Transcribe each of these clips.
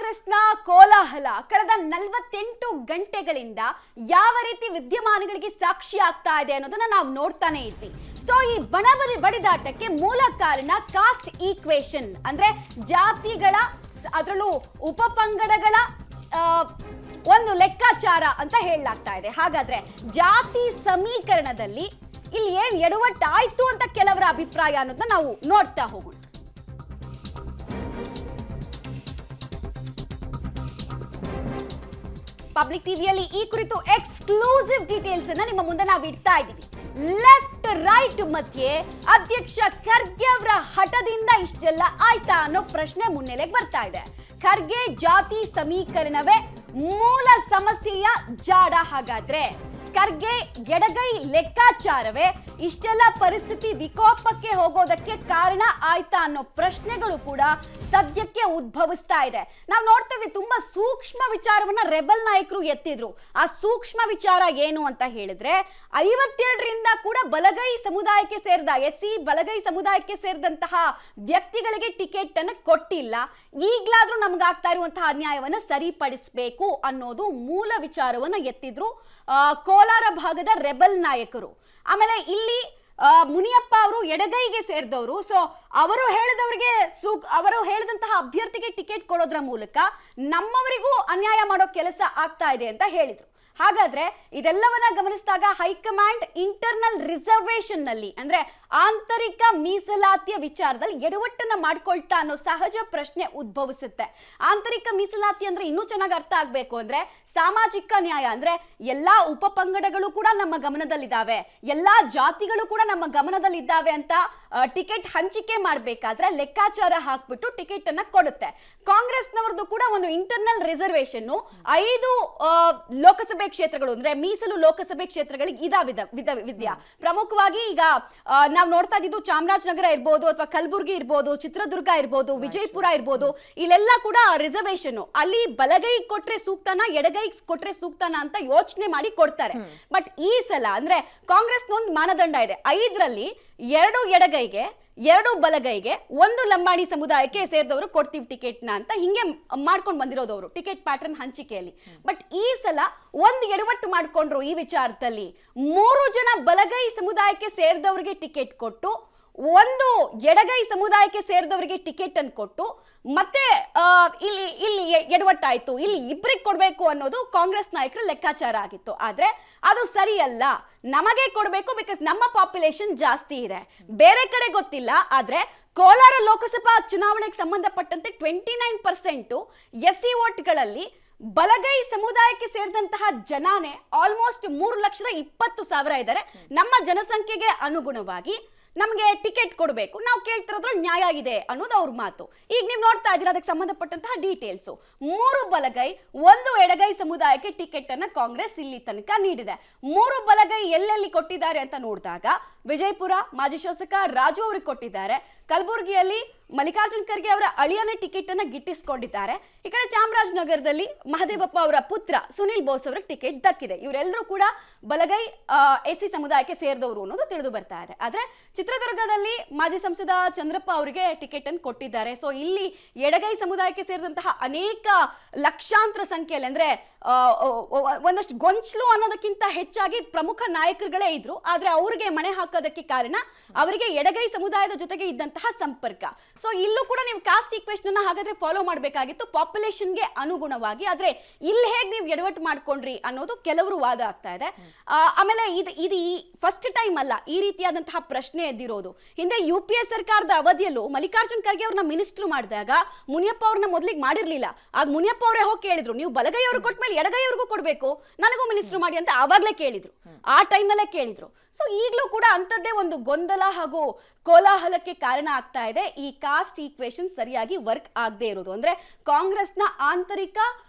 ಕಾಂಗ್ರೆಸ್ನ ಕೋಲಾಹಲ ಕಳೆದ 48 ಗಂಟೆಗಳಿಂದ ಯಾವ ರೀತಿ ವಿದ್ಯಮಾನಗಳಿಗೆ ಸಾಕ್ಷಿ ಆಗ್ತಾ ಇದೆ ಅನ್ನೋದನ್ನ ನಾವು ನೋಡ್ತಾನೆ ಇದ್ವಿ. ಸೊ ಈ ಬಡಿದಾಟಕ್ಕೆ ಮೂಲ ಕಾರಣ ಕಾಸ್ಟ್ ಈಕ್ವೇಷನ್, ಅಂದ್ರೆ ಜಾತಿಗಳ ಅದರಲ್ಲೂ ಉಪಪಂಗಡಗಳ ಒಂದು ಲೆಕ್ಕಾಚಾರ ಅಂತ ಹೇಳಲಾಗ್ತಾ ಇದೆ. ಹಾಗಾದ್ರೆ ಜಾತಿ ಸಮೀಕರಣದಲ್ಲಿ ಇಲ್ಲಿ ಏನ್ ಎಡವಟ್ಟಾಯ್ತು ಅಂತ ಕೆಲವರ ಅಭಿಪ್ರಾಯ ಅನ್ನೋದನ್ನ ನಾವು ನೋಡ್ತಾ ಹೋಗೋಣ. ಪಬ್ಲಿಕ್ ಟಿವಿಯಲ್ಲಿ ಈ ಕುರಿತು ಎಕ್ಸ್ಕ್ಲೂಸಿವ್ ಡೀಟೇಲ್ಸ್ ಅನ್ನ ನಿಮ್ಮ ಮುಂದೆ ನಾವು ಇಡ್ತಾ ಇದ್ದೀವಿ. ಲೆಫ್ಟ್ ರೈಟ್ ಮಧ್ಯೆ ಅಧ್ಯಕ್ಷ ಖರ್ಗೆ ಅವರ ಹಠದಿಂದ ಇಷ್ಟೆಲ್ಲ ಆಯ್ತಾ ಅನ್ನೋ ಪ್ರಶ್ನೆ ಮುನ್ನೆಲೆಗೆ ಬರ್ತಾ ಇದೆ. ಖರ್ಗೆ ಜಾತಿ ಸಮೀಕರಣವೇ ಮೂಲ ಸಮಸ್ಯೆಯ ಜಾಡ. ಹಾಗಾದ್ರೆ ಖರ್ಗೆ ಎಡಗೈ ಲೆಕ್ಕಾಚಾರವೇ ಇಷ್ಟೆಲ್ಲ ಪರಿಸ್ಥಿತಿ ವಿಕೋಪಕ್ಕೆ ಹೋಗೋದಕ್ಕೆ ಕಾರಣ ಆಯ್ತಾ ಅನ್ನೋ ಪ್ರಶ್ನೆಗಳು ಕೂಡ ಸದ್ಯಕ್ಕೆ ಉದ್ಭವಿಸ್ತಾ ಇದೆ. ನಾವು ನೋಡ್ತೇವೆ ತುಂಬಾ ಸೂಕ್ಷ್ಮ ವಿಚಾರವನ್ನ ರೆಬಲ್ ನಾಯಕರು ಎತ್ತಿದ್ರು. ಆ ಸೂಕ್ಷ್ಮ ವಿಚಾರ ಏನು ಅಂತ ಹೇಳಿದ್ರೆ 57ರಿಂದ ಕೂಡ ಬಲಗೈ ಸಮುದಾಯಕ್ಕೆ ಸೇರಿದ ಎಸ್ಸಿ ಬಲಗೈ ಸಮುದಾಯಕ್ಕೆ ಸೇರಿದಂತಹ ವ್ಯಕ್ತಿಗಳಿಗೆ ಟಿಕೆಟ್ ಅನ್ನು ಕೊಟ್ಟಿಲ್ಲ. ಈಗ್ಲಾದ್ರೂ ನಮ್ಗಾಗ್ತಾ ಇರುವಂತಹ ಅನ್ಯಾಯವನ್ನ ಸರಿಪಡಿಸಬೇಕು ಅನ್ನೋದು ಮೂಲ ವಿಚಾರವನ್ನ ಎತ್ತಿದ್ರು ಕೋಲಾರ ಭಾಗದ ರೆಬಲ್ ನಾಯಕರು. ಆಮೇಲೆ ಇಲ್ಲಿ ಮುನಿಯಪ್ಪ ಅವರು ಎಡಗೈಗೆ ಸೇರಿದವರು. ಸೊ ಅವರು ಹೇಳಿದಂತಹ ಅಭ್ಯರ್ಥಿಗೆ ಟಿಕೆಟ್ ಕೊಡೋದ್ರ ಮೂಲಕ ನಮ್ಮವರಿಗೂ ಅನ್ಯಾಯ ಮಾಡೋ ಕೆಲಸ ಆಗ್ತಾ ಇದೆ ಅಂತ ಹೇಳಿದ್ರು. ಹಾಗಾದ್ರೆ ಇದೆಲ್ಲವನ್ನ ಗಮನಿಸಿದಾಗ ಹೈಕಮಾಂಡ್ ಇಂಟರ್ನಲ್ ರಿಸರ್ವೇಶನ್ ನಲ್ಲಿ ಅಂದ್ರೆ ಆಂತರಿಕ ಮೀಸಲಾತಿಯ ವಿಚಾರದಲ್ಲಿ ಎಡವಟ್ಟನ್ನ ಮಾಡ್ಕೊಳ್ತಾ ಅನ್ನೋ ಸಹಜ ಪ್ರಶ್ನೆ ಉದ್ಭವಿಸುತ್ತೆ. ಆಂತರಿಕ ಮೀಸಲಾತಿ ಅಂದ್ರೆ ಇನ್ನೂ ಚೆನ್ನಾಗಿ ಅರ್ಥ ಆಗ್ಬೇಕು ಅಂದ್ರೆ ಸಾಮಾಜಿಕ ನ್ಯಾಯ ಅಂದ್ರೆ ಎಲ್ಲಾ ಉಪಪಂಗಡಗಳು ಕೂಡ ನಮ್ಮ ಗಮನದಲ್ಲಿದ್ದಾವೆ, ಎಲ್ಲಾ ಜಾತಿಗಳು ಕೂಡ ನಮ್ಮ ಗಮನದಲ್ಲಿದ್ದಾವೆ ಅಂತ ಟಿಕೆಟ್ ಹಂಚಿಕೆ ಮಾಡ್ಬೇಕಾದ್ರೆ ಲೆಕ್ಕಾಚಾರ ಹಾಕ್ಬಿಟ್ಟು ಟಿಕೆಟ್ ಅನ್ನ ಕೊಡುತ್ತೆ. ಕಾಂಗ್ರೆಸ್ನವರದು ಕೂಡ ಒಂದು ಇಂಟರ್ನಲ್ ರಿಸರ್ವೇಶನ್ 5 ಲೋಕಸಭೆ ಕ್ಷೇತ್ರಗಳು ಅಂದ್ರೆ ಮೀಸಲು ಲೋಕಸಭೆ ಕ್ಷೇತ್ರಗಳಿಗೆ ವಿದ್ಯಾ ಪ್ರಮುಖವಾಗಿ ಈಗ ನಾವು ನೋಡ್ತಾ ಇದ್ದು ಚಾಮರಾಜನಗರ ಇರ್ಬೋದು ಅಥವಾ ಕಲಬುರಗಿ ಇರ್ಬೋದು, ಚಿತ್ರದುರ್ಗ ಇರ್ಬೋದು, ವಿಜಯಪುರ ಇರ್ಬೋದು, ಇಲ್ಲೆಲ್ಲ ಕೂಡ ರಿಸರ್ವೇಶನ್ ಅಲ್ಲಿ ಬಲಗೈ ಕೊಟ್ರೆ ಸೂಕ್ತನ ಎಡಗೈ ಕೊಟ್ರೆ ಸೂಕ್ತನ ಅಂತ ಯೋಚನೆ ಮಾಡಿ ಕೊಡ್ತಾರೆ. ಬಟ್ ಈ ಸಲ ಅಂದ್ರೆ ಕಾಂಗ್ರೆಸ್ ಒಂದು ಮಾನದಂಡ ಇದೆ, 5ರಲ್ಲಿ 2 ಎಡಗೈಗೆ 2 ಬಲಗೈಗೆ 1 ಲಂಬಾಣಿ ಸಮುದಾಯಕ್ಕೆ ಸೇರಿದವರು ಕೊಡ್ತೀವಿ ಟಿಕೆಟ್ನ ಅಂತ ಹಿಂಗೆ ಮಾಡ್ಕೊಂಡು ಬಂದಿರೋದವರು ಟಿಕೆಟ್ ಪ್ಯಾಟರ್ನ್ ಹಂಚಿಕೆಯಲ್ಲಿ. ಬಟ್ ಈ ಸಲ ಒಂದು ಎಡವಟ್ಟು ಮಾಡ್ಕೊಂಡ್ರು ಈ ವಿಚಾರದಲ್ಲಿ. 3 ಜನ ಬಲಗೈ ಸಮುದಾಯಕ್ಕೆ ಸೇರಿದವರಿಗೆ ಟಿಕೆಟ್ ಕೊಟ್ಟು 1 ಎಡಗೈ ಸಮುದಾಯಕ್ಕೆ ಸೇರಿದವರಿಗೆ ಟಿಕೆಟ್ ಅನ್ನು ಕೊಟ್ಟು ಮತ್ತೆ ಇಲ್ಲಿ ಎಡವಟ್ಟಾಯ್ತು, ಇಲ್ಲಿ ಇಬ್ಬರಿಗೆ ಕೊಡಬೇಕು ಅನ್ನೋದು ಕಾಂಗ್ರೆಸ್ ನಾಯಕರ ಲೆಕ್ಕಾಚಾರ ಆಗಿತ್ತು. ಆದ್ರೆ ಅದು ಸರಿಯಲ್ಲ, ನಮಗೆ ಕೊಡಬೇಕು ಬಿಕಾಸ್ ನಮ್ಮ ಪಾಪ್ಯುಲೇಷನ್ ಜಾಸ್ತಿ ಇದೆ, ಬೇರೆ ಕಡೆ ಗೊತ್ತಿಲ್ಲ. ಆದ್ರೆ ಕೋಲಾರ ಲೋಕಸಭಾ ಚುನಾವಣೆಗೆ ಸಂಬಂಧಪಟ್ಟಂತೆ 29% ಎಸ್ಸಿ ವೋಟ್ಗಳಲ್ಲಿ ಬಲಗೈ ಸಮುದಾಯಕ್ಕೆ ಸೇರಿದಂತಹ ಜನಾನೇ ಆಲ್ಮೋಸ್ಟ್ 3,20,000 ಇದ್ದಾರೆ. ನಮ್ಮ ಜನಸಂಖ್ಯೆಗೆ ಅನುಗುಣವಾಗಿ ನಮಗೆ ಟಿಕೆಟ್ ಕೊಡಬೇಕು, ನಾವು ಕೇಳ್ತಿರೋದ್ರಲ್ಲಿ ನ್ಯಾಯ ಇದೆ ಅನ್ನೋದು ಅವ್ರ ಮಾತು. ಈಗ ನೀವು ನೋಡ್ತಾ ಇದ್ದೀರಾ ಅದಕ್ಕೆ ಸಂಬಂಧಪಟ್ಟಂತಹ ಡೀಟೇಲ್ಸ್. 3 ಬಲಗೈ 1 ಎಡಗೈ ಸಮುದಾಯಕ್ಕೆ ಟಿಕೆಟ್ ಅನ್ನ ಕಾಂಗ್ರೆಸ್ ಇಲ್ಲಿ ತನಕ ನೀಡಿದೆ. 3 ಬಲಗೈ ಎಲ್ಲೆಲ್ಲಿ ಕೊಟ್ಟಿದ್ದಾರೆ ಅಂತ ನೋಡಿದಾಗ ವಿಜಯಪುರ ಮಾಜಿ ಶಾಸಕ ರಾಜು ಅವರಿಗೆ ಕೊಟ್ಟಿದ್ದಾರೆ, ಕಲಬುರಗಿಯಲ್ಲಿ ಮಲ್ಲಿಕಾರ್ಜುನ್ ಖರ್ಗೆ ಅವರ ಅಳಿಯನೇ ಟಿಕೆಟ್ ಅನ್ನ ಗಿಟ್ಟಿಸಿಕೊಂಡಿದ್ದಾರೆ, ಈ ಕಡೆ ಚಾಮರಾಜನಗರದಲ್ಲಿ ಮಹದೇವಪ್ಪ ಅವರ ಪುತ್ರ ಸುನಿಲ್ ಬೋಸ್ ಅವರಿಗೆ ಟಿಕೆಟ್ ದಕ್ಕಿದೆ. ಇವರೆಲ್ಲರೂ ಕೂಡ ಬಲಗೈ ಎಸ್ಸಿ ಸಮುದಾಯಕ್ಕೆ ಸೇರಿದವರು ಅನ್ನೋದು ತಿಳಿದು ಬರ್ತಾ ಇದೆ. ಆದ್ರೆ ಚಿತ್ರದುರ್ಗದಲ್ಲಿ ಮಾಜಿ ಸಂಸದ ಚಂದ್ರಪ್ಪ ಅವರಿಗೆ ಟಿಕೆಟ್ ಅನ್ನು ಕೊಟ್ಟಿದ್ದಾರೆ. ಸೊ ಇಲ್ಲಿ ಎಡಗೈ ಸಮುದಾಯಕ್ಕೆ ಸೇರಿದಂತಹ ಅನೇಕ ಲಕ್ಷಾಂತರ ಸಂಖ್ಯೆಯಲ್ಲಿ ಅಂದ್ರೆ ಒಂದಷ್ಟು ಗೊಂಚಲು ಅನ್ನೋದಕ್ಕಿಂತ ಹೆಚ್ಚಾಗಿ ಪ್ರಮುಖ ನಾಯಕರುಗಳೇ ಇದ್ರು. ಆದ್ರೆ ಅವ್ರಿಗೆ ಮಣೆ ಹಾಕೋದಕ್ಕೆ ಕಾರಣ ಅವರಿಗೆ ಎಡಗೈ ಸಮುದಾಯದ ಜೊತೆಗೆ ಇದ್ದಂತಹ ಸಂಪರ್ಕ. ಸೊ ಇಲ್ಲೂ ಕೂಡ ನೀವು ಕಾಸ್ಟ್ ಈಕ್ವೇಷನ್ ಹಾಗಾದ್ರೆ ಫಾಲೋ ಮಾಡಬೇಕಾಗಿತ್ತು ಪಾಪ್ಯುಲೇಷನ್ಗೆ ಅನುಗುಣವಾಗಿ. ಆದ್ರೆ ಇಲ್ಲಿ ಹೇಗೆ ನೀವು ಎಡವಟ್ಟು ಮಾಡ್ಕೊಂಡ್ರಿ ಅನ್ನೋದು ಕೆಲವರು ವಾದ ಆಗ್ತಾ ಇದೆ. ಆಮೇಲೆ ಇದು ಫಸ್ಟ್ ಟೈಮ್ ಅಲ್ಲ ಈ ರೀತಿಯಾದಂತಹ ಪ್ರಶ್ನೆ ಎದ್ದಿರೋದು. ಹಿಂದೆ UPA ಸರ್ಕಾರದ ಅವಧಿಯಲ್ಲೂ ಮಲ್ಲಿಕಾರ್ಜುನ್ ಖರ್ಗೆ ಅವ್ರನ್ನ ಮಿನಿಸ್ಟರ್ ಮಾಡಿದಾಗ ಮುನಿಯಪ್ಪ ಅವ್ರನ್ನ ಮೊದಲಿಗೆ ಮಾಡಿರ್ಲಿಲ್ಲ. ಆಗ ಮುನಿಯಪ್ಪ ಅವರೇ ಹೋಗಿ ಕೇಳಿದ್ರು, ನೀವು ಬಲಗೈ ಅವ್ರಿಗೆ ಕೊಟ್ಮೇಲೆ ಎಡಗೈವ್ರಿಗೂ ಕೊಡ್ಬೇಕು, ನನಗೂ ಮಿನಿಸ್ಟರ್ ಮಾಡಿ ಅಂತ ಆವಾಗಲೇ ಕೇಳಿದ್ರು, ಆ ಟೈಮ್ನಲ್ಲೇ ಕೇಳಿದ್ರು. ಸೊ ಈಗಲೂ ಕೂಡ ಅಂಥದ್ದೇ ಒಂದು ಗೊಂದಲ ಹಾಗೂ ಕೋಲಾಹಲಕ್ಕೆ ಕಾರಣ ಆಗ್ತಾ ಇದೆ ಈ ಕಾಸ್ಟ್ ಈಕ್ವೇಷನ್ ಸರಿಯಾಗಿ ವರ್ಕ್ ಆಗದೆ ಇರೋದು. ಅಂದ್ರೆ ಕಾಂಗ್ರೆಸ್ನ ಆಂತರಿಕ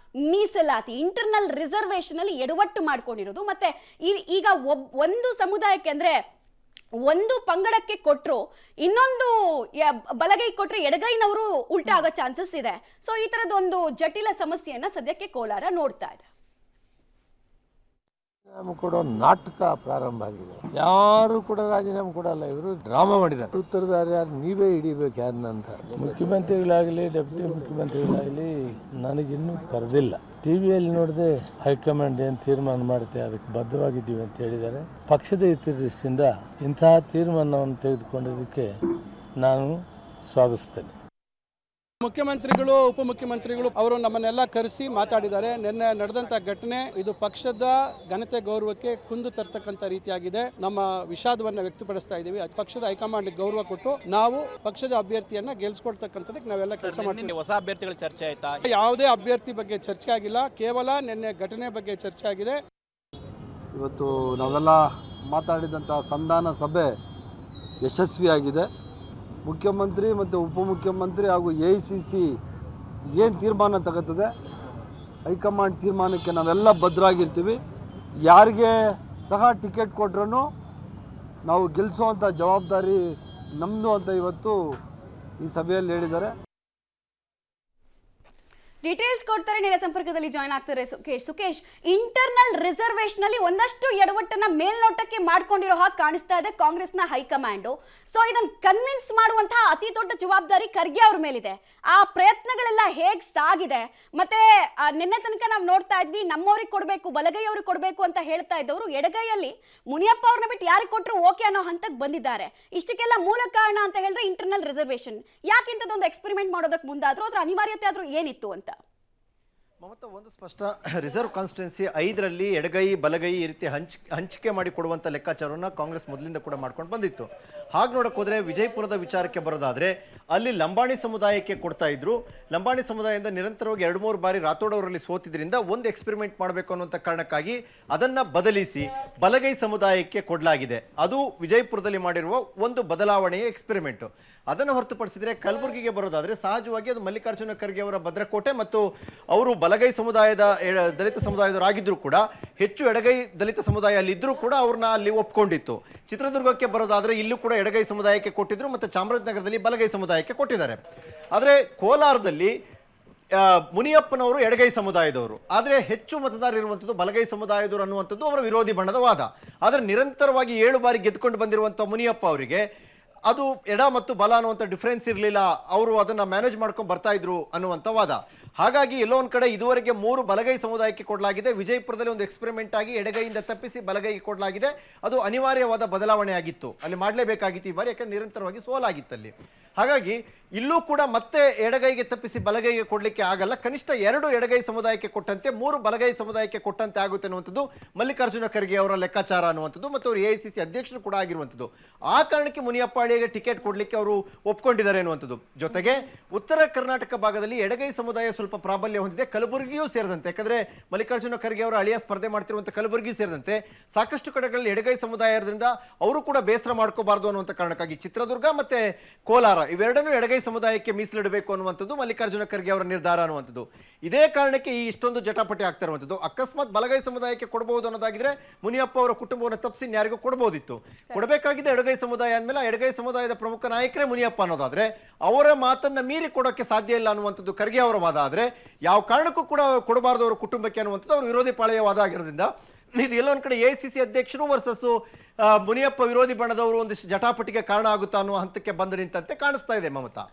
ಮೀಸಲಾತಿ ಇಂಟರ್ನಲ್ ರಿಸರ್ವೇಶನ್ ಅಲ್ಲಿ ಎಡವಟ್ಟು ಮಾಡ್ಕೊಂಡಿರೋದು. ಮತ್ತೆ ಈಗ ಒಂದು ಸಮುದಾಯಕ್ಕೆ ಅಂದ್ರೆ ಒಂದು ಪಂಗಡಕ್ಕೆ ಕೊಟ್ಟರು ಇನ್ನೊಂದು ಬಲಗೈ ಕೊಟ್ಟರೆ ಎಡಗೈನವರು ಉಲ್ಟಾ ಆಗೋ ಚಾನ್ಸಸ್ ಇದೆ. ಸೊ ಈ ತರದೊಂದು ಜಟಿಲ ಸಮಸ್ಯೆಯನ್ನ ಸದ್ಯಕ್ಕೆ ಕೋಲಾರ ನೋಡ್ತಾ ಇದೆ. ರಾಜೀನಾಮೆ ಕೊಡೋ ನಾಟಕ ಪ್ರಾರಂಭ ಆಗಿದೆ. ಯಾರು ಕೂಡ ರಾಜೀನಾಮೆ ಕೊಡಲ್ಲ, ಇವರು ಡ್ರಾಮಾ ಮಾಡಿದ್ದಾರೆ. ಉತ್ತರದಾರ ಯಾರು ನೀವೇ ಹಿಡಿಬೇಕು ಯಾರನ್ನಂತ. ಮುಖ್ಯಮಂತ್ರಿಗಳಾಗಲಿ ಡೆಪ್ಯೂಟಿ ಮುಖ್ಯಮಂತ್ರಿಗಳಾಗಲಿ ನನಗಿನ್ನೂ ಕರೆದಿಲ್ಲ. ಟಿವಿಯಲ್ಲಿ ನೋಡಿದೆ ಹೈಕಮಾಂಡ್ ಏನು ತೀರ್ಮಾನ ಮಾಡುತ್ತೆ ಅದಕ್ಕೆ ಬದ್ಧವಾಗಿದ್ದೀವಿ ಅಂತ ಹೇಳಿದ್ದಾರೆ. ಪಕ್ಷದ ಹಿತದೃಷ್ಟಿಯಿಂದ ಇಂತಹ ತೀರ್ಮಾನವನ್ನು ತೆಗೆದುಕೊಂಡಿದ್ದಕ್ಕೆ ನಾನು ಸ್ವಾಗತಿಸ್ತೇನೆ. ಮುಖ್ಯಮಂತ್ರಿಗಳು ಉಪಮುಖ್ಯಮಂತ್ರಿಗಳು ಅವರು ನಮ್ಮನ್ನೆಲ್ಲ ಕರೆಸಿ ಮಾತಾಡಿದ್ದಾರೆ. ನಿನ್ನೆ ನಡೆದಂಥ ಘಟನೆ ಇದು ಪಕ್ಷದ ಘನತೆ ಗೌರವಕ್ಕೆ ಕುಂದು ತರ್ತಕ್ಕಂಥ ರೀತಿಯಾಗಿದೆ. ನಮ್ಮ ವಿಷಾದವನ್ನು ವ್ಯಕ್ತಪಡಿಸ್ತಾ ಇದ್ದೀವಿ. ಪಕ್ಷದ ಹೈಕಮಾಂಡ್ ಗೌರವ ಕೊಟ್ಟು ನಾವು ಪಕ್ಷದ ಅಭ್ಯರ್ಥಿಯನ್ನ ಗೆಲ್ಸ್ಕೊಡ್ತಕ್ಕಂಥದಕ್ಕೆ ನಾವೆಲ್ಲ ಕೆಲಸ ಮಾಡ್ತೀವಿ. ಹೊಸ ಅಭ್ಯರ್ಥಿಗಳ ಚರ್ಚೆ ಆಯ್ತಾ? ಯಾವುದೇ ಅಭ್ಯರ್ಥಿ ಬಗ್ಗೆ ಚರ್ಚೆ ಆಗಿಲ್ಲ, ಕೇವಲ ನಿನ್ನೆ ಘಟನೆ ಬಗ್ಗೆ ಚರ್ಚೆ ಆಗಿದೆ. ಇವತ್ತು ನಾವೆಲ್ಲ ಮಾತಾಡಿದಂಥ ಸಂಧಾನ ಸಭೆ ಯಶಸ್ವಿಯಾಗಿದೆ. ಮುಖ್ಯಮಂತ್ರಿ ಮತ್ತು ಉಪಮುಖ್ಯಮಂತ್ರಿ ಹಾಗೂ AICC ಏನು ತೀರ್ಮಾನ ತಗೋತದೆ, ಹೈಕಮಾಂಡ್ ತೀರ್ಮಾನಕ್ಕೆ ನಾವೆಲ್ಲ ಭದ್ರಾಗಿರ್ತೀವಿ. ಯಾರಿಗೆ ಸಹ ಟಿಕೆಟ್ ಕೊಟ್ರೂ ನಾವು ಗೆಲ್ಲಿಸುವಂಥ ಜವಾಬ್ದಾರಿ ನಮ್ಮದು ಅಂತ ಇವತ್ತು ಈ ಸಭೆಯಲ್ಲಿ ಹೇಳಿದ್ದಾರೆ. ಡೀಟೇಲ್ಸ್ ಕೊಡ್ತಾರೆ, ನೇರ ಸಂಪರ್ಕದಲ್ಲಿ ಜಾಯ್ನ್ ಆಗ್ತಾರೆ ಸುಕೇಶ್. ಇಂಟರ್ನಲ್ ರಿಸರ್ವೇಶನ್ ಅಲ್ಲಿ ಒಂದಷ್ಟು ಎಡವಟ್ಟನ್ನ ಮೇಲ್ನೋಟಕ್ಕೆ ಮಾಡ್ಕೊಂಡಿರೋ ಹಾಗೆ ಕಾಣಿಸ್ತಾ ಇದೆ ಕಾಂಗ್ರೆಸ್ನ ಹೈಕಮಾಂಡು. ಸೊ ಇದನ್ನ ಕನ್ವಿನ್ಸ್ ಮಾಡುವಂತಹ ಅತಿ ದೊಡ್ಡ ಜವಾಬ್ದಾರಿ ಖರ್ಗೆ ಅವ್ರ ಮೇಲಿದೆ. ಆ ಪ್ರಯತ್ನಗಳೆಲ್ಲ ಹೇಗ್ ಸಾಗಿದೆ? ಮತ್ತೆ ನಿನ್ನೆ ತನಕ ನಾವು ನೋಡ್ತಾ ಇದ್ವಿ, ನಮ್ಮವ್ರಿಗೆ ಕೊಡಬೇಕು, ಬಲಗೈಯವ್ರಿಗೆ ಕೊಡಬೇಕು ಅಂತ ಹೇಳ್ತಾ ಇದ್ದವರು ಎಡಗೈಯಲ್ಲಿ ಮುನಿಯಪ್ಪ ಅವ್ರನ್ನ ಬಿಟ್ಟು ಯಾರಿಗೆ ಕೊಟ್ಟರು ಓಕೆ ಅನ್ನೋ ಹಂತಕ್ಕೆ ಬಂದಿದ್ದಾರೆ. ಇಷ್ಟಕ್ಕೆಲ್ಲ ಮೂಲ ಕಾರಣ ಅಂತ ಹೇಳಿದ್ರೆ ಇಂಟರ್ನಲ್ ರಿಸರ್ವೇಶನ್. ಯಾಕೆ ಇಂಥದ್ದೊಂದು ಎಕ್ಸ್ಪೆರಿಮೆಂಟ್ ಮಾಡೋದಕ್ಕೆ ಮುಂದಾದ್ರು, ಅದ್ರ ಅನಿವಾರ್ಯತೆ ಆದ್ರೂ ಏನಿತ್ತು ಅಂತ? ಮಮತಾ, ಒಂದು ಸ್ಪಷ್ಟ, ರಿಸರ್ವ್ ಕಾನ್ಸ್ಟಿಟ್ಯೂನ್ಸಿ 5ರಲ್ಲಿ ಎಡಗೈ ಬಲಗೈ ಈ ರೀತಿ ಹಂಚಿಕೆ ಮಾಡಿ ಕೊಡುವಂಥ ಲೆಕ್ಕಾಚಾರವನ್ನು ಕಾಂಗ್ರೆಸ್ ಮೊದಲಿಂದ ಕೂಡ ಮಾಡ್ಕೊಂಡು ಬಂದಿತ್ತು. ಹಾಗೆ ನೋಡಕ್ಕೆ ಹೋದರೆ ವಿಜಯಪುರದ ವಿಚಾರಕ್ಕೆ ಬರೋದಾದರೆ ಅಲ್ಲಿ ಲಂಬಾಣಿ ಸಮುದಾಯಕ್ಕೆ ಕೊಡ್ತಾ ಇದ್ರು. ಲಂಬಾಣಿ ಸಮುದಾಯದಿಂದ ನಿರಂತರವಾಗಿ 2-3 ಬಾರಿ ರಾಥೋಡ್ ಅವರಲ್ಲಿ ಸೋತಿದ್ರಿಂದ ಒಂದು ಎಕ್ಸ್ಪೆರಿಮೆಂಟ್ ಮಾಡಬೇಕು ಅನ್ನುವಂಥ ಕಾರಣಕ್ಕಾಗಿ ಅದನ್ನು ಬದಲಿಸಿ ಬಲಗೈ ಸಮುದಾಯಕ್ಕೆ ಕೊಡಲಾಗಿದೆ. ಅದು ವಿಜಯಪುರದಲ್ಲಿ ಮಾಡಿರುವ ಒಂದು ಬದಲಾವಣೆಯ ಎಕ್ಸ್ಪೆರಿಮೆಂಟು. ಅದನ್ನು ಹೊರತುಪಡಿಸಿದರೆ ಕಲಬುರಗಿಗೆ ಬರೋದಾದರೆ ಸಹಜವಾಗಿ ಅದು ಮಲ್ಲಿಕಾರ್ಜುನ ಖರ್ಗೆ ಅವರ ಭದ್ರಕೋಟೆ ಮತ್ತು ಅವರು ಬಲಗೈ ಸಮುದಾಯದ ದಲಿತ ಸಮುದಾಯದವರಾಗಿದ್ದರೂ ಕೂಡ ಹೆಚ್ಚು ಎಡಗೈ ದಲಿತ ಸಮುದಾಯ ಅಲ್ಲಿದ್ದರೂ ಕೂಡ ಅವ್ರನ್ನ ಅಲ್ಲಿ ಒಪ್ಕೊಂಡಿತ್ತು. ಚಿತ್ರದುರ್ಗಕ್ಕೆ ಬರೋದಾದರೆ ಇಲ್ಲೂ ಕೂಡ ಎಡಗೈ ಸಮುದಾಯಕ್ಕೆ ಕೊಟ್ಟಿದ್ರು ಮತ್ತು ಚಾಮರಾಜನಗರದಲ್ಲಿ ಬಲಗೈ ಸಮುದಾಯಕ್ಕೆ ಕೊಟ್ಟಿದ್ದಾರೆ. ಆದರೆ ಕೋಲಾರದಲ್ಲಿ ಮುನಿಯಪ್ಪನವರು ಎಡಗೈ ಸಮುದಾಯದವರು, ಆದರೆ ಹೆಚ್ಚು ಮತದಾರ ಇರುವಂಥದ್ದು ಬಲಗೈ ಸಮುದಾಯದವರು ಅನ್ನುವಂಥದ್ದು ಅವರ ವಿರೋಧಿ ಬಣದ ವಾದ. ಆದರೆ ನಿರಂತರವಾಗಿ 7 ಬಾರಿ ಗೆದ್ದುಕೊಂಡು ಬಂದಿರುವಂಥ ಮುನಿಯಪ್ಪ ಅವರಿಗೆ ಅದು ಎಡ ಮತ್ತು ಬಲ ಅನ್ನುವಂಥ ಡಿಫ್ರೆನ್ಸ್ ಇರಲಿಲ್ಲ, ಅವರು ಅದನ್ನು ಮ್ಯಾನೇಜ್ ಮಾಡ್ಕೊಂಡು ಬರ್ತಾ ಇದ್ರು ಅನ್ನುವಂಥ ವಾದ. ಹಾಗಾಗಿ ಎಲ್ಲೋ ಒಂದು ಕಡೆ ಇದುವರೆಗೆ 3 ಬಲಗೈ ಸಮುದಾಯಕ್ಕೆ ಕೊಡಲಾಗಿದೆ. ವಿಜಯಪುರದಲ್ಲಿ ಒಂದು ಎಕ್ಸ್ಪೆರಿಮೆಂಟ್ ಆಗಿ ಎಡಗೈಯಿಂದ ತಪ್ಪಿಸಿ ಬಲಗೈಗೆ ಕೊಡಲಾಗಿದೆ. ಅದು ಅನಿವಾರ್ಯವಾದ ಬದಲಾವಣೆ ಆಗಿತ್ತು, ಅಲ್ಲಿ ಮಾಡಲೇಬೇಕಾಗಿತ್ತು ಈ ಬಾರಿ, ಯಾಕಂದ್ರೆ ನಿರಂತರವಾಗಿ ಸೋಲಾಗಿತ್ತಲ್ಲಿ. ಹಾಗಾಗಿ ಇಲ್ಲೂ ಕೂಡ ಮತ್ತೆ ಎಡಗೈಗೆ ತಪ್ಪಿಸಿ ಬಲಗೈಗೆ ಕೊಡಲಿಕ್ಕೆ ಆಗಲ್ಲ. ಕನಿಷ್ಠ 2 ಎಡಗೈ ಸಮುದಾಯಕ್ಕೆ ಕೊಟ್ಟಂತೆ 3 ಬಲಗೈ ಸಮುದಾಯಕ್ಕೆ ಕೊಟ್ಟಂತೆ ಆಗುತ್ತೆ ಅನ್ನುವಂಥದ್ದು ಮಲ್ಲಿಕಾರ್ಜುನ ಖರ್ಗೆ ಅವರ ಲೆಕ್ಕಾಚಾರ ಅನ್ನುವಂಥದ್ದು ಮತ್ತು ಅವರು AICC ಅಧ್ಯಕ್ಷರು ಕೂಡ ಆಗಿರುವಂಥದ್ದು. ಆ ಕಾರಣಕ್ಕೆ ಮುನಿಯಪ್ಪ ಅಳಿಗೆ ಟಿಕೆಟ್ ಕೊಡಲಿಕ್ಕೆ ಅವರು ಒಪ್ಕೊಂಡಿದ್ದಾರೆ ಅನ್ನುವಂಥದ್ದು. ಜೊತೆಗೆ ಉತ್ತರ ಕರ್ನಾಟಕ ಭಾಗದಲ್ಲಿ ಎಡಗೈ ಸಮುದಾಯ ಸ್ವಲ್ಪ ಪ್ರಾಬಲ್ಯ ಹೊಂದಿದೆ, ಕಲಬುರಗಿಯೂ ಸೇರಿದಂತೆ. ಯಾಕಂದ್ರೆ ಮಲ್ಲಿಕಾರ್ಜುನ ಖರ್ಗೆ ಅವರ ಅಳಿಯ ಸ್ಪರ್ಧೆ ಮಾಡ್ತಿರುವಂಥ ಕಲಬುರಗಿ ಸೇರಿದಂತೆ ಸಾಕಷ್ಟು ಕಡೆಗಳಲ್ಲಿ ಎಡಗೈ ಸಮುದಾಯ ಇರೋದ್ರಿಂದ ಅವರು ಕೂಡ ಬೇಸರ ಮಾಡ್ಕೋಬಾರ್ದು ಅನ್ನುವಂಥ ಕಾರಣಕ್ಕಾಗಿ ಚಿತ್ರದುರ್ಗ ಮತ್ತೆ ಕೋಲಾರ ಇವೆರಡನ್ನೂ ಎಡಗೈ ಸಮುದಾಯಕ್ಕೆ ಮೀಸಲಿಡಬೇಕು ಅನ್ನುವಂಥದ್ದು ಮಲ್ಲಿಕಾರ್ಜುನ ಖರ್ಗೆ ಅವರ ನಿರ್ಧಾರ ಅನ್ನುವಂಥದ್ದು. ಇದೇ ಕಾರಣಕ್ಕೆ ಈ ಇಷ್ಟೊಂದು ಜಟಾಪಟಿ ಆಗ್ತಾ ಇರುವಂಥದ್ದು. ಅಕಸ್ಮಾತ್ ಬಲಗೈ ಸಮುದಾಯಕ್ಕೆ ಕೊಡಬಹುದು ಅನ್ನೋದಾಗಿದ್ರೆ ಮುನಿಯಪ್ಪ ಅವರ ಕುಟುಂಬವನ್ನು ತಪ್ಪಿಸಿ ಯಾರಿಗೂ ಕೊಡಬಹುದಿತ್ತು. ಕೊಡಬೇಕಾಗಿದೆ ಎಡಗೈ ಸಮುದಾಯ ಅಂದಮೇಲೆ ಎಡಗೈ ಸಮುದಾಯದ ಪ್ರಮುಖ ನಾಯಕರೇ ಮುನಿಯಪ್ಪ ಅನ್ನೋದಾದ್ರೆ ಅವರ ಮಾತನ್ನ ಮೀರಿ ಕೊಡೋಕೆ ಸಾಧ್ಯ ಇಲ್ಲ ಅನ್ನುವಂಥದ್ದು ಖರ್ಗೆ ಅವರ ವಾದ. ಆದ್ರೆ ಯಾವ ಕಾರಣಕ್ಕೂ ಕೂಡ ಕೊಡಬಾರದು ಅವರ ಕುಟುಂಬಕ್ಕೆ ಅನ್ನುವಂಥದ್ದು ಅವರು ವಿರೋಧಿ ಪಾಳೆಯವಾದ ಆಗಿರೋದ್ರಿಂದ ಇದು ಎಲ್ಲೋ ಒಂದು ಕಡೆ AICC ಅಧ್ಯಕ್ಷರು ವರ್ಸಸ್ ಮುನಿಯಪ್ಪ ವಿರೋಧಿ ಬಣದವರು ಒಂದಿಷ್ಟು ಜಟಾಪಟಿಗೆ ಕಾರಣ ಆಗುತ್ತಾ ಅನ್ನುವ ಹಂತಕ್ಕೆ ಬಂದು ನಿಂತಂತೆ ಕಾಣಿಸ್ತಾ ಇದೆ ಮಮತಾ.